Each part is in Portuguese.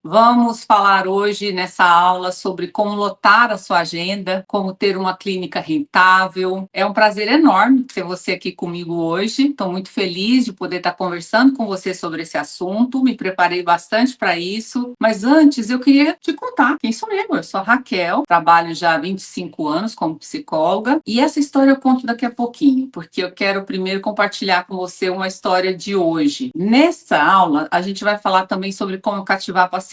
Vamos falar hoje nessa aula sobre como lotar a sua agenda, como ter uma clínica rentável. É um prazer enorme ter você aqui comigo hoje. Estou muito feliz de poder estar conversando com você sobre esse assunto. Me preparei bastante para isso. Mas antes eu queria te contar quem sou eu. Eu sou a Raquel, trabalho já há 25 anos como psicóloga. E essa história eu conto daqui a pouquinho, porque eu quero primeiro compartilhar com você uma história de hoje. Nessa aula, a gente vai falar também sobre como cativar pacientes.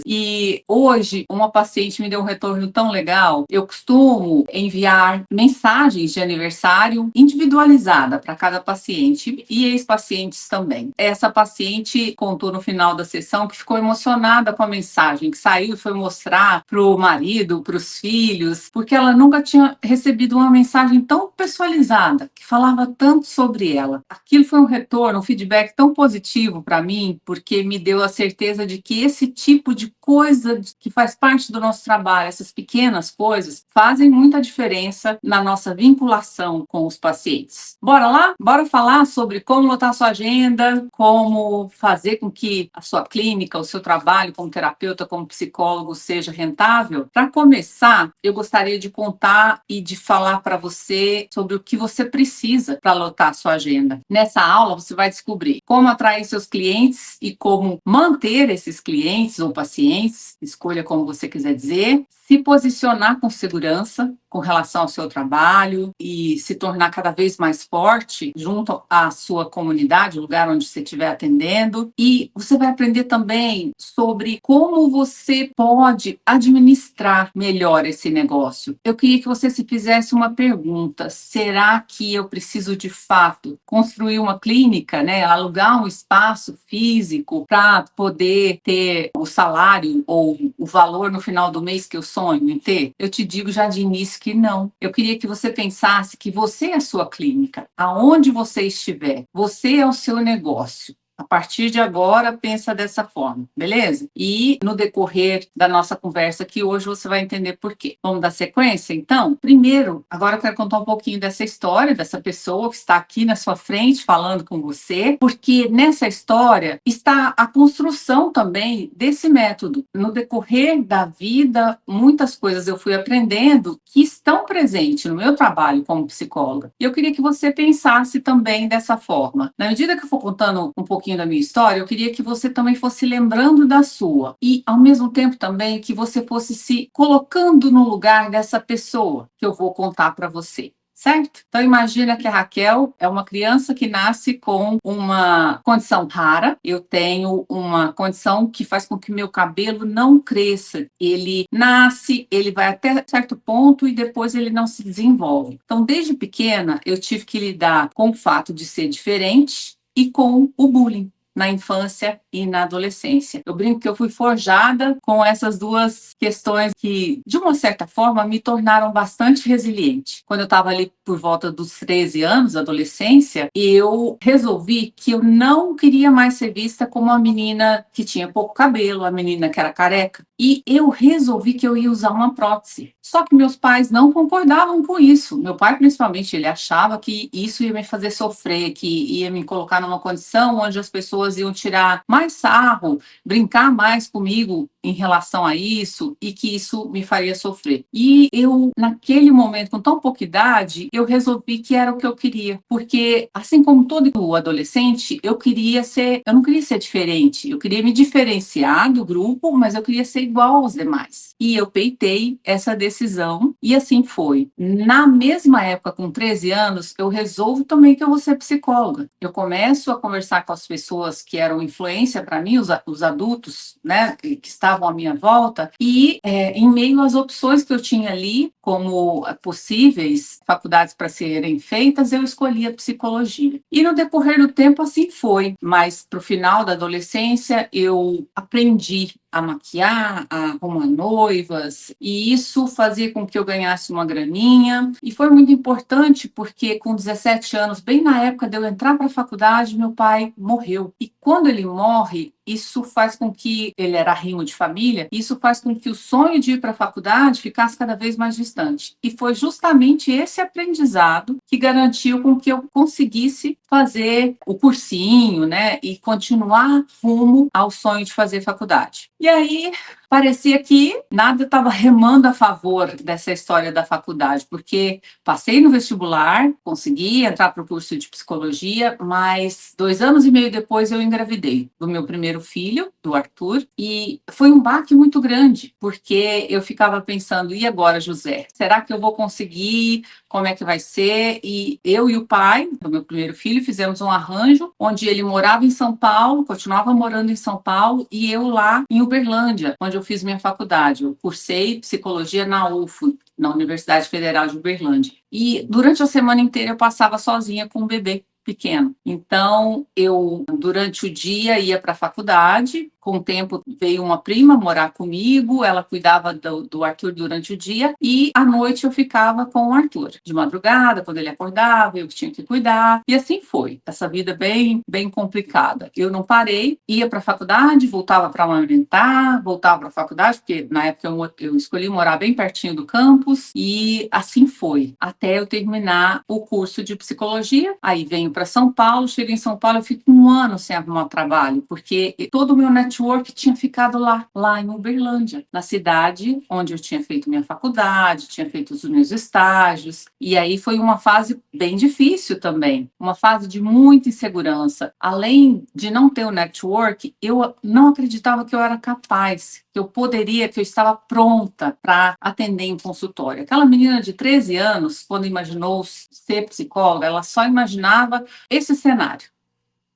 E hoje, uma paciente me deu um retorno tão legal. Eu costumo enviar mensagens de aniversário individualizada para cada paciente e ex-pacientes também. Essa paciente contou no final da sessão que ficou emocionada com a mensagem, que saiu e foi mostrar para o marido, para os filhos, porque ela nunca tinha recebido uma mensagem tão personalizada, que falava tanto sobre ela. Aquilo foi um retorno, um feedback tão positivo para mim, porque me deu a certeza de que esse tipo de coisa que faz parte do nosso trabalho, essas pequenas coisas, fazem muita diferença na nossa vinculação com os pacientes. Bora lá? Bora falar sobre como lotar a sua agenda, como fazer com que a sua clínica, o seu trabalho como terapeuta, como psicólogo seja rentável? Para começar, eu gostaria de contar e de falar para você sobre o que você precisa para lotar a sua agenda. Nessa aula, você vai descobrir como atrair seus clientes e como manter esses clientes ou pacientes, escolha como você quiser dizer, se posicionar com segurança com relação ao seu trabalho e se tornar cada vez mais forte junto à sua comunidade, o lugar onde você estiver atendendo. E você vai aprender também sobre como você pode administrar melhor esse negócio. Eu queria que você se fizesse uma pergunta: será que eu preciso de fato construir uma clínica, né, alugar um espaço físico para poder ter o salário ou o valor no final do mês que eu sonho em ter? Eu te digo já de início que não. Eu queria que você pensasse que você é a sua clínica, aonde você estiver, você é o seu negócio. A partir de agora, pensa dessa forma, beleza? E no decorrer da nossa conversa aqui hoje, você vai entender por quê. Vamos dar sequência, então? Primeiro, agora eu quero contar um pouquinho dessa história, dessa pessoa que está aqui na sua frente falando com você, porque nessa história está a construção também desse método. No decorrer da vida, muitas coisas eu fui aprendendo que estão presentes no meu trabalho como psicóloga. E eu queria que você pensasse também dessa forma. Na medida que eu for contando um pouquinho da minha história, eu queria que você também fosse lembrando da sua e, ao mesmo tempo, também que você fosse se colocando no lugar dessa pessoa que eu vou contar para você. Certo? Então, imagina que a Raquel é uma criança que nasce com uma condição rara. Eu tenho uma condição que faz com que meu cabelo não cresça. Ele nasce, ele vai até certo ponto e depois ele não se desenvolve. Então, desde pequena, eu tive que lidar com o fato de ser diferente e com o bullying na infância e na adolescência. Eu brinco que eu fui forjada com essas duas questões que, de uma certa forma, me tornaram bastante resiliente. Quando eu estava ali por volta dos 13 anos, adolescência, eu resolvi que eu não queria mais ser vista como a menina que tinha pouco cabelo, a menina que era careca. E eu resolvi que eu ia usar uma prótese. Só que meus pais não concordavam com isso. Meu pai, principalmente, ele achava que isso ia me fazer sofrer, que ia me colocar numa condição onde as pessoas iam tirar mais sarro, brincar mais comigo em relação a isso e que isso me faria sofrer. E eu, naquele momento, com tão pouca idade, eu resolvi que era o que eu queria. Porque, assim como todo adolescente, eu não queria ser diferente. Eu queria me diferenciar do grupo, mas eu queria ser igual aos demais. E eu peitei essa decisão e assim foi. Na mesma época, com 13 anos, eu resolvo também que eu vou ser psicóloga. Eu começo a conversar com as pessoas que eram influência para mim, os adultos, né, que estavam à minha volta, e em meio às opções que eu tinha ali, como possíveis faculdades para serem feitas, eu escolhi a psicologia. E no decorrer do tempo assim foi, mas para o final da adolescência eu aprendi a maquiar, a arrumar noivas, e isso fazia com que eu ganhasse uma graninha, e foi muito importante porque com 17 anos, bem na época de eu entrar para a faculdade, meu pai morreu. E quando ele morre, isso faz com que ele era arrimo de família, isso faz com que o sonho de ir para a faculdade ficasse cada vez mais distante. E foi justamente esse aprendizado que garantiu com que eu conseguisse fazer o cursinho, né, e continuar rumo ao sonho de fazer faculdade. E aí parecia que nada estava remando a favor dessa história da faculdade, porque passei no vestibular, consegui entrar para o curso de psicologia, mas 2 anos e meio depois eu engravidei do meu primeiro filho, do Arthur, e foi um baque muito grande, porque eu ficava pensando, e agora, José? Será que eu vou conseguir? Como é que vai ser? E eu e o pai do meu primeiro filho fizemos um arranjo onde ele morava em São Paulo, continuava morando em São Paulo, e eu lá em Uberlândia, onde eu fiz minha faculdade. Eu cursei psicologia na UFO, na Universidade Federal de Uberlândia. E durante a semana inteira eu passava sozinha com o bebê pequeno. Então, eu, durante o dia, ia para a faculdade. Com o tempo, veio uma prima morar comigo, ela cuidava do Arthur durante o dia, e à noite eu ficava com o Arthur. De madrugada, quando ele acordava, eu que tinha que cuidar. E assim foi, essa vida bem, bem complicada. Eu não parei, ia para a faculdade, voltava para amamentar, voltava para a faculdade, porque na época eu escolhi morar bem pertinho do campus, e assim foi, até eu terminar o curso de psicologia. Aí venho para São Paulo, chego em São Paulo, eu fico um ano sem arrumar trabalho, porque todo o meu network tinha ficado lá em Uberlândia, na cidade onde eu tinha feito minha faculdade, tinha feito os meus estágios, e aí foi uma fase bem difícil também, uma fase de muita insegurança. Além de não ter o network, eu não acreditava que eu era capaz, que eu poderia, que eu estava pronta para atender em consultório. Aquela menina de 13 anos, quando imaginou ser psicóloga, ela só imaginava esse cenário,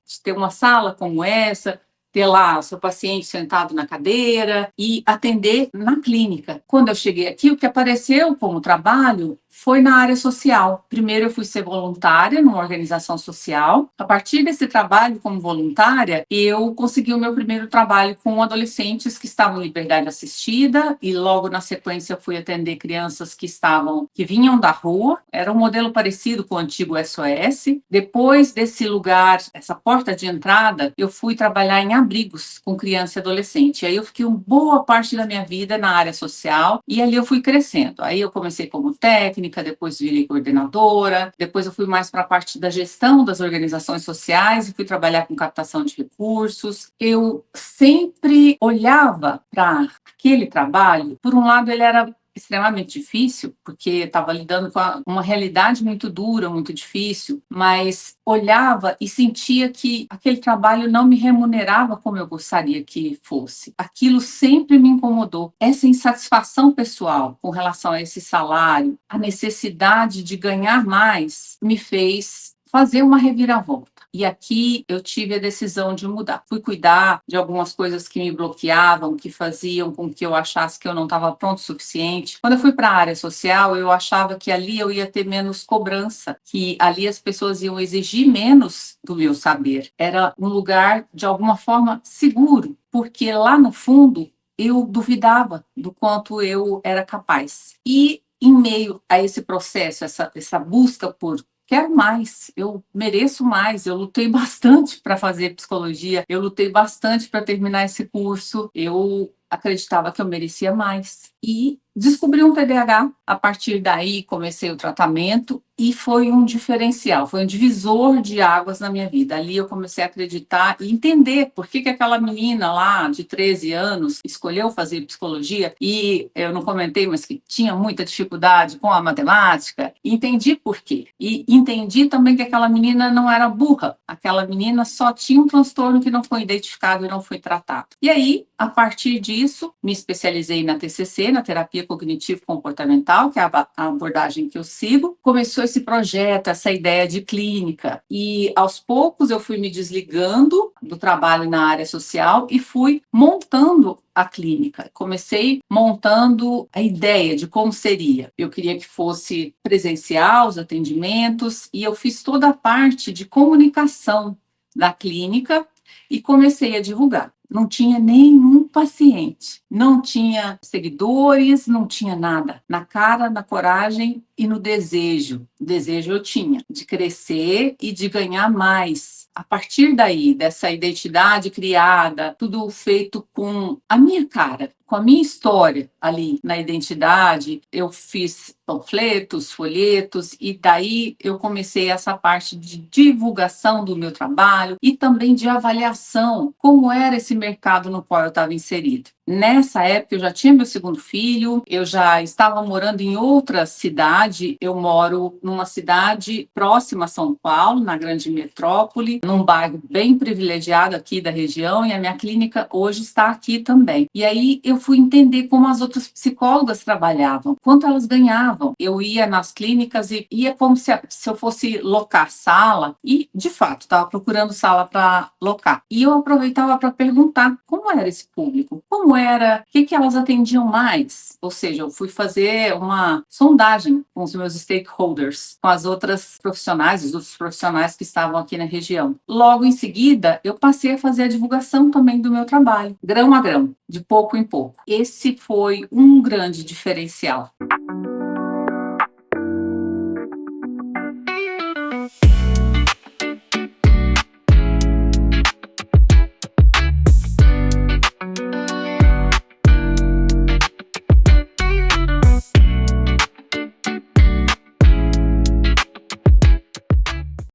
de ter uma sala como essa, ter lá o seu paciente sentado na cadeira e atender na clínica. Quando eu cheguei aqui, o que apareceu como trabalho foi na área social. Primeiro eu fui ser voluntária numa organização social. A partir desse trabalho como voluntária, eu consegui o meu primeiro trabalho com adolescentes que estavam em liberdade assistida, e logo na sequência eu fui atender crianças que vinham da rua. Era um modelo parecido com o antigo SOS. Depois desse lugar, essa porta de entrada, eu fui trabalhar em abrigos com criança e adolescente. Aí eu fiquei uma boa parte da minha vida na área social, e ali eu fui crescendo. Aí eu comecei como técnica, depois virei coordenadora, depois eu fui mais para a parte da gestão das organizações sociais e fui trabalhar com captação de recursos. Eu sempre olhava para aquele trabalho, por um lado ele era extremamente difícil, porque estava lidando com uma realidade muito dura, muito difícil, mas olhava e sentia que aquele trabalho não me remunerava como eu gostaria que fosse. Aquilo sempre me incomodou. Essa insatisfação pessoal com relação a esse salário, a necessidade de ganhar mais, me fez fazer uma reviravolta. E aqui eu tive a decisão de mudar. Fui cuidar de algumas coisas que me bloqueavam, que faziam com que eu achasse que eu não estava pronto o suficiente. Quando eu fui para a área social, eu achava que ali eu ia ter menos cobrança, que ali as pessoas iam exigir menos do meu saber. Era um lugar, de alguma forma, seguro, porque lá no fundo eu duvidava do quanto eu era capaz. E em meio a esse processo, essa busca por quero mais, eu mereço mais, eu lutei bastante para fazer psicologia, eu lutei bastante para terminar esse curso, eu acreditava que eu merecia mais. E descobri um TDAH, a partir daí comecei o tratamento e foi um diferencial, foi um divisor de águas na minha vida. Ali eu comecei a acreditar e entender por que aquela menina lá de 13 anos escolheu fazer psicologia, e eu não comentei, mas que tinha muita dificuldade com a matemática. Entendi por quê. E entendi também que aquela menina não era burra, aquela menina só tinha um transtorno que não foi identificado e não foi tratado. E aí, a partir disso, me especializei na TCC, na terapia cognitivo-comportamental, que é a abordagem que eu sigo. Começou esse projeto, essa ideia de clínica, e aos poucos eu fui me desligando do trabalho na área social e fui montando a clínica. Comecei montando a ideia de como seria. Eu queria que fosse presencial os atendimentos, e eu fiz toda a parte de comunicação da clínica e comecei a divulgar. Não tinha nenhum paciente, não tinha seguidores, não tinha nada. Na cara, na coragem e no desejo. O desejo eu tinha de crescer e de ganhar mais. A partir daí, dessa identidade criada, tudo feito com a minha cara, com a minha história ali na identidade, eu fiz panfletos, folhetos, e daí eu comecei essa parte de divulgação do meu trabalho e também de avaliação, como era esse mercado no qual eu estava inserido. Nessa época, eu já tinha meu segundo filho, eu já estava morando em outra cidade, eu moro numa cidade próxima a São Paulo, na grande metrópole, num bairro bem privilegiado aqui da região, e a minha clínica hoje está aqui também. E aí eu fui entender como as outras psicólogas trabalhavam, quanto elas ganhavam. Eu ia nas clínicas e ia como se eu fosse locar sala, e de fato estava procurando sala para locar. E eu aproveitava para perguntar como era esse público, como era, o que elas atendiam mais. Ou seja, eu fui fazer uma sondagem com os meus stakeholders, com as outras profissionais, os outros profissionais que estavam aqui na região. Logo em seguida, eu passei a fazer a divulgação também do meu trabalho, grão a grão, de pouco em pouco. Esse foi um grande diferencial.